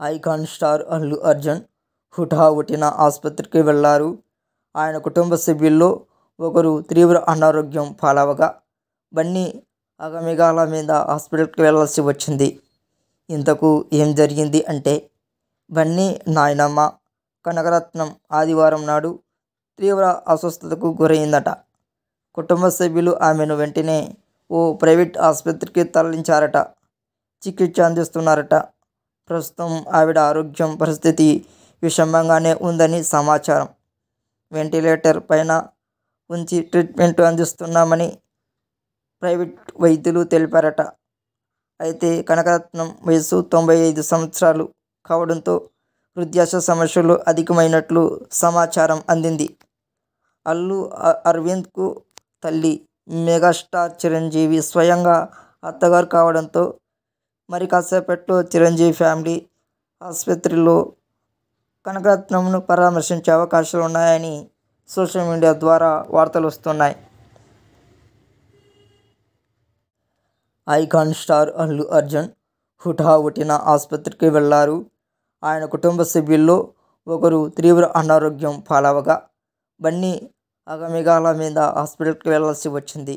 Icon star Allu Arjun హుటాహుటిన ఆసుపత్రికి వెళ్లారు. ఆయన కుటుంబ సభ్యుల్లో ఒకరు తీవ్ర అనారోగ్యం పాలవగా బన్నీ అగమిగాల మీద హాస్పిటల్కి వెళ్లాల్సి వచ్చింది. ఇంతకు ఏం జరిగింది అంటే, బన్నీ నాయనమ్మ కనకరత్నం ఆదివారం నాడు తీవ్ర అస్వస్థతకు గురైందట. కుటుంబ సభ్యులు ఆమెను వెంటనే ఓ ప్రైవేట్ ఆసుపత్రికి తరలించారట. చికిత్స అందిస్తున్నారట. ప్రస్తుతం ఆవిడ ఆరోగ్యం పరిస్థితి విషమంగానే ఉందని సమాచారం. వెంటిలేటర్ పైన ఉంచి ట్రీట్మెంట్ అందిస్తున్నామని ప్రైవేట్ వైద్యులు తెలిపారట. అయితే కనకరత్నం వయసు 95 సంవత్సరాలు కావడంతో వృద్ధాప్య సమస్యలు అధికమైనట్లు సమాచారం అందింది. అల్లు అరవింద్కు తల్లి మెగాస్టార్ చిరంజీవి స్వయంగా అత్తగారు కావడంతో మరి కాసేపట్లో చిరంజీవి ఫ్యామిలీ ఆసుపత్రిలో కనకరత్నంను పరామర్శించే అవకాశాలు ఉన్నాయని సోషల్ మీడియా ద్వారా వార్తలు వస్తున్నాయి. ఐకాన్ స్టార్ అల్లు అర్జున్ హుటాహుటిన ఆసుపత్రికి వెళ్లారు. ఆయన కుటుంబ సభ్యుల్లో ఒకరు తీవ్ర అనారోగ్యం పాలవగా బన్నీ అగమిగాల మీద హాస్పిటల్కి వెళ్లాల్సి వచ్చింది.